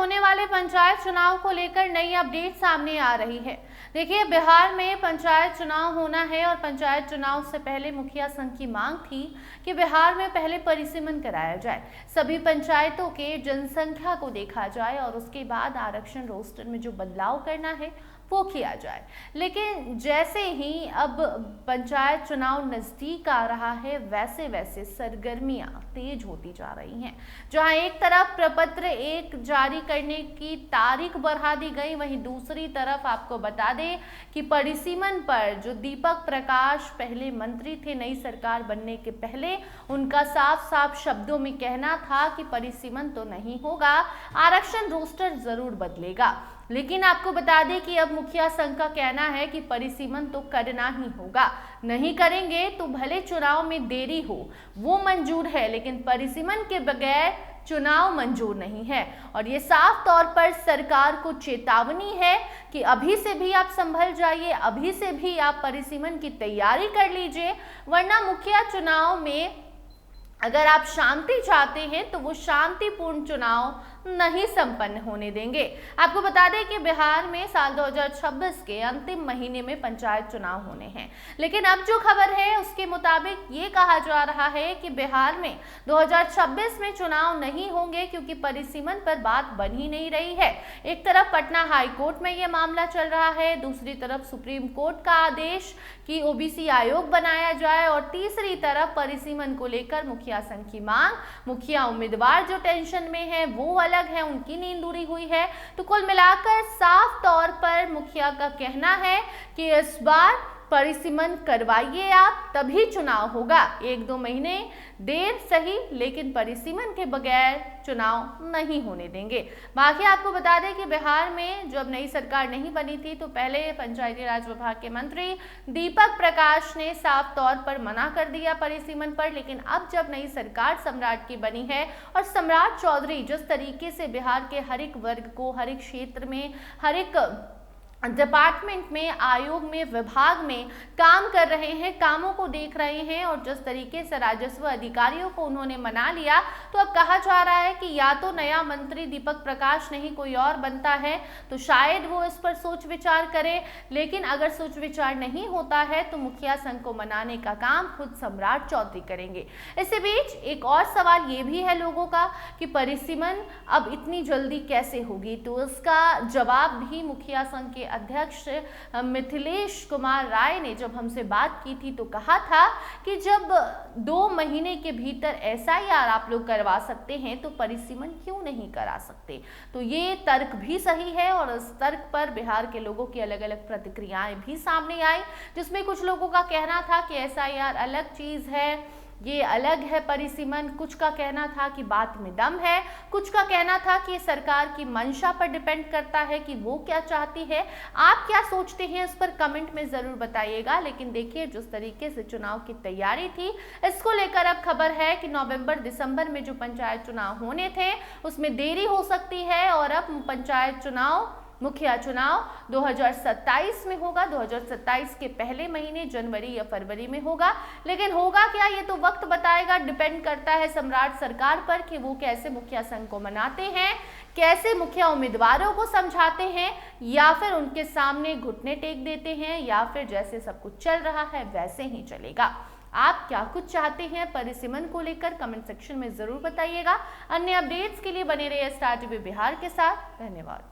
होने वाले पंचायत चुनाव को लेकर नई अपडेट सामने आ रही है। देखिए, बिहार में पंचायत चुनाव होना है और पंचायत चुनाव से पहले मुखिया संघ की मांग थी कि बिहार में पहले परिसीमन कराया जाए, सभी पंचायतों के जनसंख्या को देखा जाए और उसके बाद आरक्षण रोस्टर में जो बदलाव करना है वो किया जाए। लेकिन जैसे ही अब पंचायत चुनाव नजदीक आ रहा है, वैसे वैसे सरगर्मियां तेज होती जा रही हैं। जहां एक तरफ प्रपत्र 1 जारी करने की तारीख बढ़ा दी गई, वहीं दूसरी तरफ आपको बता दें कि परिसीमन पर जो दीपक प्रकाश पहले मंत्री थे नई सरकार बनने के पहले, उनका साफ साफ शब्दों में कहना था कि परिसीमन तो नहीं होगा, आरक्षण रोस्टर जरूर बदलेगा। लेकिन आपको बता दें कि अब मुखिया संघ का कहना है कि परिसीमन तो करना ही होगा, नहीं करेंगे तो भले चुनाव में देरी हो वो मंजूर है, लेकिन परिसीमन के बगैर चुनाव मंजूर नहीं है। और ये साफ तौर पर सरकार को चेतावनी है कि अभी से भी आप संभल जाइए, अभी से भी आप परिसीमन की तैयारी कर लीजिए, वरना मुखिया चुनाव में अगर आप शांति चाहते हैं तो वो शांतिपूर्ण चुनाव नहीं संपन्न होने देंगे। आपको बता दें कि बिहार में साल 2026 के अंतिम महीने में पंचायत चुनाव होने हैं, लेकिन अब जो खबर है उसके मुताबिक ये कहा जा रहा है कि बिहार में 2026 में चुनाव नहीं होंगे क्योंकि परिसीमन पर बात बन ही नहीं रही है। एक तरफ पटना हाई कोर्ट में ये मामला चल रहा है, दूसरी तरफ सुप्रीम कोर्ट का आदेश कि ओबीसी आयोग बनाया जाए और तीसरी तरफ परिसीमन को लेकर मुखिया संघ की मांग। मुखिया उम्मीदवार जो टेंशन में है वो अलग है, उनकी नींद उड़ी हुई है। तो कुल मिलाकर साफ तौर पर मुखिया का कहना है कि इस बार परिसीमन करवाइए आप, तभी चुनाव होगा। 1-2 महीने देर सही, लेकिन परिसीमन के बगैर चुनाव नहीं होने देंगे। बाकी आपको बता दें कि बिहार में जब नई सरकार नहीं बनी थी तो पहले पंचायती राज विभाग के मंत्री दीपक प्रकाश ने साफ तौर पर मना कर दिया परिसीमन पर, लेकिन अब जब नई सरकार सम्राट की बनी है और सम्राट चौधरी जिस तरीके से बिहार के हर एक वर्ग को, हर एक क्षेत्र में, हर एक डिपार्टमेंट में, आयोग में, विभाग में काम कर रहे हैं, कामों को देख रहे हैं और जिस तरीके से राजस्व अधिकारियों को उन्होंने मना लिया, तो अब कहा जा रहा है कि या तो नया मंत्री दीपक प्रकाश नहीं कोई और बनता है तो शायद वो इस पर सोच विचार करे, लेकिन अगर सोच विचार नहीं होता है तो मुखिया संघ को मनाने का काम खुद सम्राट चौधरी करेंगे। इसी बीच एक और सवाल ये भी है लोगों का कि परिसीमन अब इतनी जल्दी कैसे होगी, तो इसका जवाब भी मुखिया संघ के अध्यक्ष मिथिलेश कुमार राय ने जब हमसे बात की थी तो कहा था कि जब 2 महीने के भीतर एसआईआर आप लोग करवा सकते हैं तो परिसीमन क्यों नहीं करा सकते। तो ये तर्क भी सही है और इस तर्क पर बिहार के लोगों की अलग अलग प्रतिक्रियाएं भी सामने आई, जिसमें कुछ लोगों का कहना था कि एसआईआर अलग चीज है, ये अलग है परिसीमन। कुछ का कहना था कि बात में दम है, कुछ का कहना था कि सरकार की मंशा पर डिपेंड करता है कि वो क्या चाहती है। आप क्या सोचते हैं इस पर कमेंट में जरूर बताइएगा। लेकिन देखिए, जिस तरीके से चुनाव की तैयारी थी, इसको लेकर अब खबर है कि नवंबर-दिसंबर में जो पंचायत चुनाव होने थे उसमें देरी हो सकती है और अब पंचायत चुनाव, मुखिया चुनाव 2027 में होगा। 2027 के पहले महीने जनवरी या फरवरी में होगा, लेकिन होगा क्या ये तो वक्त बताएगा। डिपेंड करता है सम्राट सरकार पर कि वो कैसे मुखिया संघ को मनाते हैं, कैसे मुखिया उम्मीदवारों को समझाते हैं, या फिर उनके सामने घुटने टेक देते हैं, या फिर जैसे सब कुछ चल रहा है वैसे ही चलेगा। आप क्या कुछ चाहते हैं परिसीमन को लेकर, कमेंट सेक्शन में जरूर बताइएगा। अन्य अपडेट्स के लिए बने रहिए स्टार टीवी बिहार के साथ। धन्यवाद।